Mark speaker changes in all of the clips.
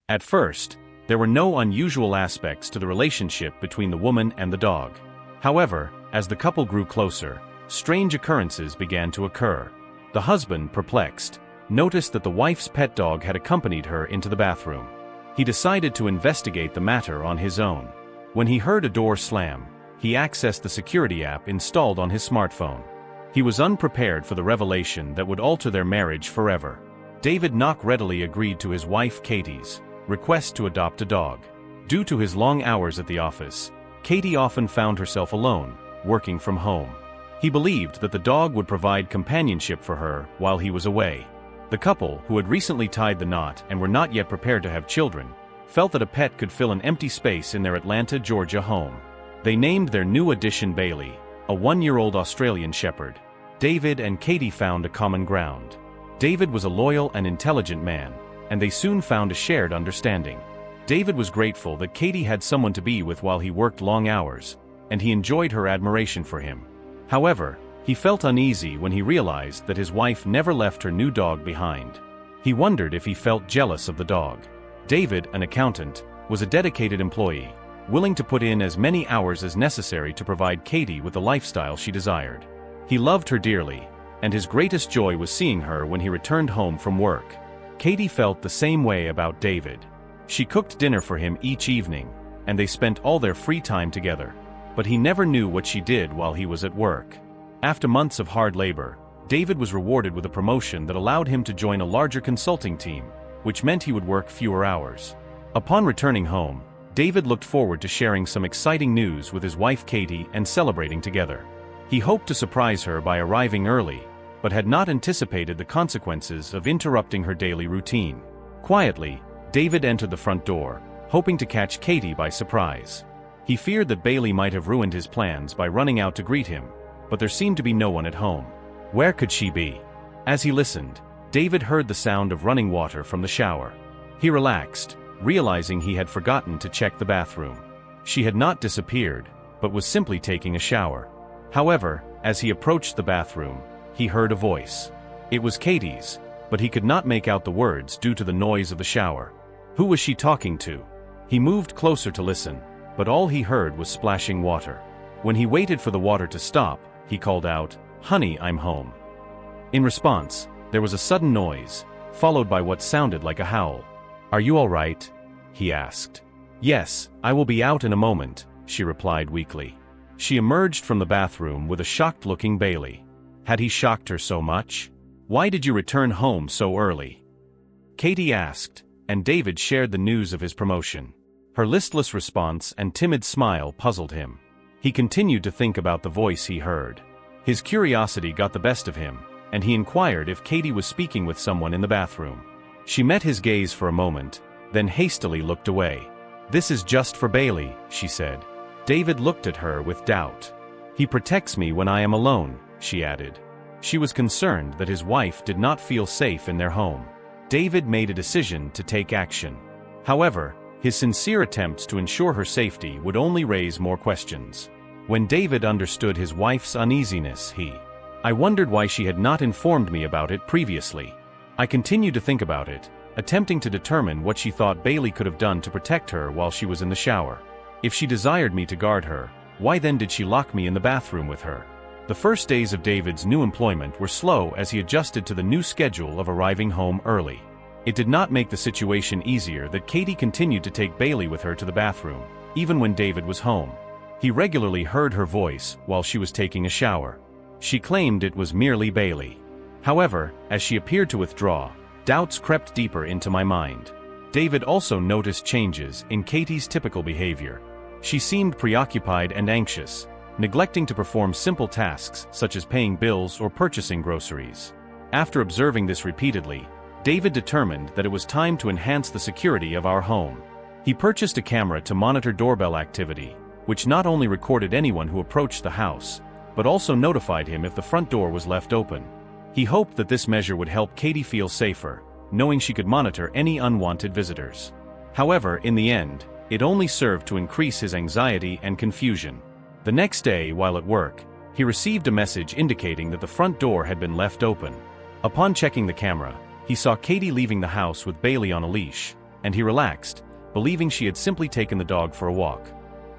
Speaker 1: At first, there were no unusual aspects to the relationship between the woman and the dog. However, as the couple grew closer, strange occurrences began to occur. The husband, perplexed, noticed that the wife's pet dog had accompanied her into the bathroom. He decided to investigate the matter on his own. When he heard a door slam, he accessed the security app installed on his smartphone. He was unprepared for the revelation that would alter their marriage forever. David Knock readily agreed to his wife Katie's request to adopt a dog. Due to his long hours at the office, Katie often found herself alone, working from home. He believed that the dog would provide companionship for her while he was away. The couple, who had recently tied the knot and were not yet prepared to have children, felt that a pet could fill an empty space in their Atlanta, Georgia home. They named their new addition Bailey, a 1-year-old Australian Shepherd. David and Katie found a common ground. David was a loyal and intelligent man, and they soon found a shared understanding. David was grateful that Katie had someone to be with while he worked long hours, and he enjoyed her admiration for him. However, he felt uneasy when he realized that his wife never left her new dog behind. He wondered if he felt jealous of the dog. David, an accountant, was a dedicated employee, willing to put in as many hours as necessary to provide Katie with the lifestyle she desired. He loved her dearly, and his greatest joy was seeing her when he returned home from work. Katie felt the same way about David. She cooked dinner for him each evening, and they spent all their free time together. But he never knew what she did while he was at work. After months of hard labor, David was rewarded with a promotion that allowed him to join a larger consulting team, which meant he would work fewer hours. Upon returning home, David looked forward to sharing some exciting news with his wife Katie and celebrating together. He hoped to surprise her by arriving early, but had not anticipated the consequences of interrupting her daily routine. Quietly, David entered the front door, hoping to catch Katie by surprise. He feared that Bailey might have ruined his plans by running out to greet him, but there seemed to be no one at home. Where could she be? As he listened, David heard the sound of running water from the shower. He relaxed, realizing he had forgotten to check the bathroom. She had not disappeared, but was simply taking a shower. However, as he approached the bathroom, he heard a voice. It was Katie's, but he could not make out the words due to the noise of the shower. Who was she talking to? He moved closer to listen, but all he heard was splashing water. When he waited for the water to stop, he called out, "Honey, I'm home." In response, there was a sudden noise, followed by what sounded like a howl. "Are you all right?" he asked. "Yes, I will be out in a moment," she replied weakly. She emerged from the bathroom with a shocked-looking Bailey. Had he shocked her so much? "Why did you return home so early?" Katie asked, and David shared the news of his promotion. Her listless response and timid smile puzzled him. He continued to think about the voice he heard. His curiosity got the best of him, and he inquired if Katie was speaking with someone in the bathroom. She met his gaze for a moment, then hastily looked away. "This is just for Bailey," she said. David looked at her with doubt. "He protects me when I am alone," she added. She was concerned that his wife did not feel safe in their home. David made a decision to take action. However, his sincere attempts to ensure her safety would only raise more questions. When David understood his wife's uneasiness, I wondered why she had not informed me about it previously. I continued to think about it, attempting to determine what she thought Bailey could have done to protect her while she was in the shower. If she desired me to guard her, why then did she lock me in the bathroom with her? The first days of David's new employment were slow as he adjusted to the new schedule of arriving home early. It did not make the situation easier that Katie continued to take Bailey with her to the bathroom, even when David was home. He regularly heard her voice while she was taking a shower. She claimed it was merely Bailey. However, as she appeared to withdraw, doubts crept deeper into my mind. David also noticed changes in Katie's typical behavior. She seemed preoccupied and anxious, neglecting to perform simple tasks such as paying bills or purchasing groceries. After observing this repeatedly, David determined that it was time to enhance the security of our home. He purchased a camera to monitor doorbell activity, which not only recorded anyone who approached the house, but also notified him if the front door was left open. He hoped that this measure would help Katie feel safer, knowing she could monitor any unwanted visitors. However, in the end, it only served to increase his anxiety and confusion. The next day, while at work, he received a message indicating that the front door had been left open. Upon checking the camera, he saw Katie leaving the house with Bailey on a leash, and he relaxed, believing she had simply taken the dog for a walk.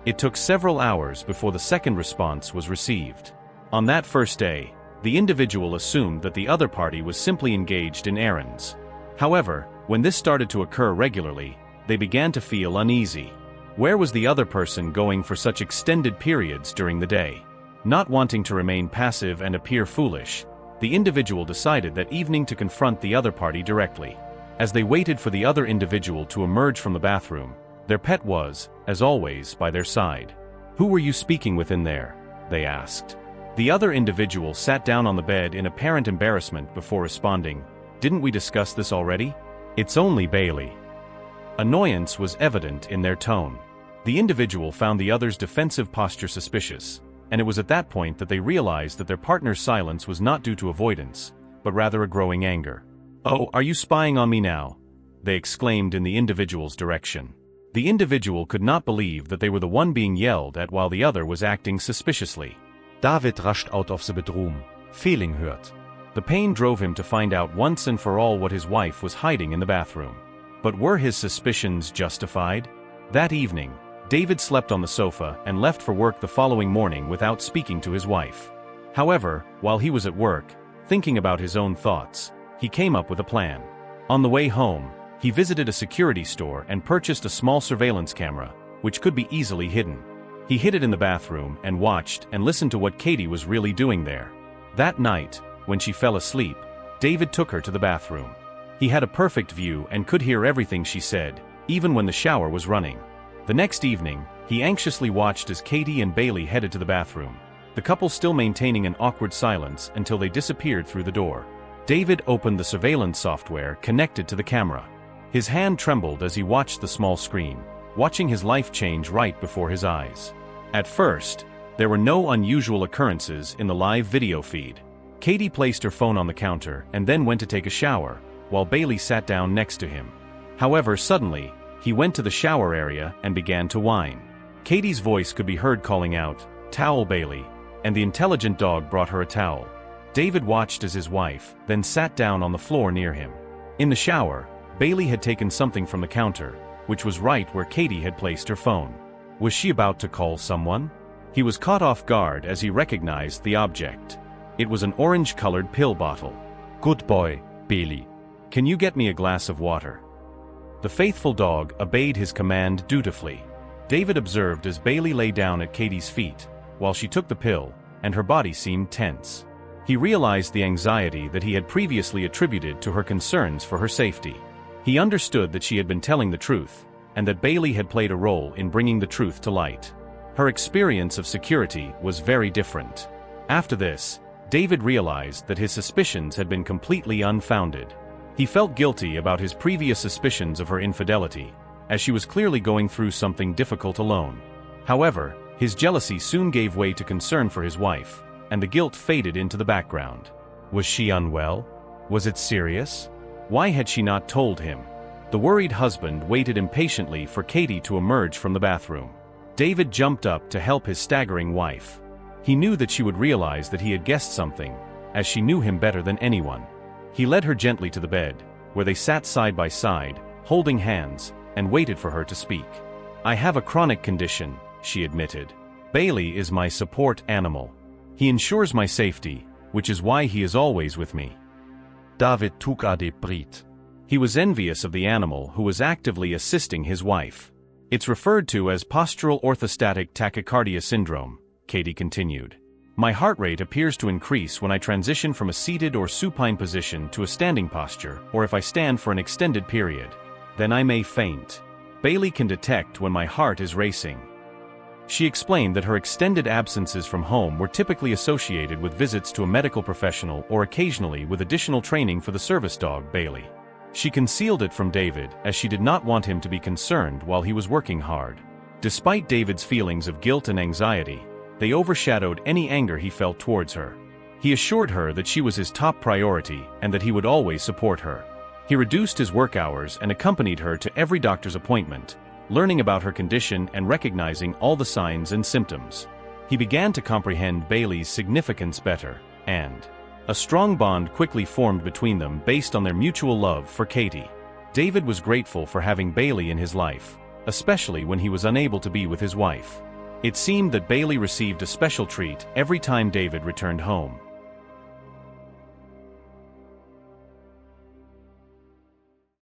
Speaker 1: It took several hours before the second response was received. On that first day, the individual assumed that the other party was simply engaged in errands. However, when this started to occur regularly, they began to feel uneasy. Where was the other person going for such extended periods during the day? Not wanting to remain passive and appear foolish, the individual decided that evening to confront the other party directly. As they waited for the other individual to emerge from the bathroom, their pet was, as always, by their side. "Who were you speaking with in there?" they asked. The other individual sat down on the bed in apparent embarrassment before responding, "Didn't we discuss this already? It's only Bailey." Annoyance was evident in their tone. The individual found the other's defensive posture suspicious, and it was at that point that they realized that their partner's silence was not due to avoidance, but rather a growing anger. "Oh, are you spying on me now?" they exclaimed in the individual's direction. The individual could not believe that they were the one being yelled at while the other was acting suspiciously.
Speaker 2: David rushed out of the bedroom, feeling hurt.
Speaker 1: The pain drove him to find out once and for all what his wife was hiding in the bathroom. But were his suspicions justified? That evening, David slept on the sofa and left for work the following morning without speaking to his wife. However, while he was at work, thinking about his own thoughts, he came up with a plan. On the way home, he visited a security store and purchased a small surveillance camera, which could be easily hidden. He hid it in the bathroom and watched and listened to what Katie was really doing there. That night, when she fell asleep, David took her to the bathroom. He had a perfect view and could hear everything she said, even when the shower was running. The next evening, he anxiously watched as Katie and Bailey headed to the bathroom, the couple still maintaining an awkward silence until they disappeared through the door. David opened the surveillance software connected to the camera. His hand trembled as he watched the small screen, watching his life change right before his eyes. At first, there were no unusual occurrences in the live video feed. Katie placed her phone on the counter and then went to take a shower, while Bailey sat down next to him. However, suddenly, he went to the shower area and began to whine. Katie's voice could be heard calling out, "Towel, Bailey," and the intelligent dog brought her a towel. David watched as his wife then sat down on the floor near him. In the shower, Bailey had taken something from the counter, which was right where Katie had placed her phone. Was she about to call someone? He was caught off guard as he recognized the object. It was an orange-colored pill bottle.
Speaker 2: "Good boy, Bailey.
Speaker 1: Can you get me a glass of water?" The faithful dog obeyed his command dutifully. David observed as Bailey lay down at Katie's feet, while she took the pill, and her body seemed tense. He realized the anxiety that he had previously attributed to her concerns for her safety. He understood that she had been telling the truth, and that Bailey had played a role in bringing the truth to light. Her experience of security was very different. After this, David realized that his suspicions had been completely unfounded. He felt guilty about his previous suspicions of her infidelity, as she was clearly going through something difficult alone. However, his jealousy soon gave way to concern for his wife, and the guilt faded into the background. Was she unwell? Was it serious? Why had she not told him? The worried husband waited impatiently for Katie to emerge from the bathroom. David jumped up to help his staggering wife. He knew that she would realize that he had guessed something, as she knew him better than anyone. He led her gently to the bed, where they sat side by side, holding hands, and waited for her to speak. "I have a chronic condition," she admitted. "Bailey is my support animal. He ensures my safety, which is why he is always with me."
Speaker 2: David took a deep breath.
Speaker 1: He was envious of the animal who was actively assisting his wife. "It's referred to as postural orthostatic tachycardia syndrome," Katie continued. "My heart rate appears to increase when I transition from a seated or supine position to a standing posture, or if I stand for an extended period. Then I may faint. Bailey can detect when my heart is racing." She explained that her extended absences from home were typically associated with visits to a medical professional or occasionally with additional training for the service dog, Bailey. She concealed it from David as she did not want him to be concerned while he was working hard. Despite David's feelings of guilt and anxiety, they overshadowed any anger he felt towards her. He assured her that she was his top priority and that he would always support her. He reduced his work hours and accompanied her to every doctor's appointment, learning about her condition and recognizing all the signs and symptoms. He began to comprehend Bailey's significance better, and a strong bond quickly formed between them based on their mutual love for Katie. David was grateful for having Bailey in his life, especially when he was unable to be with his wife. It seemed that Bailey received a special treat every time David returned home.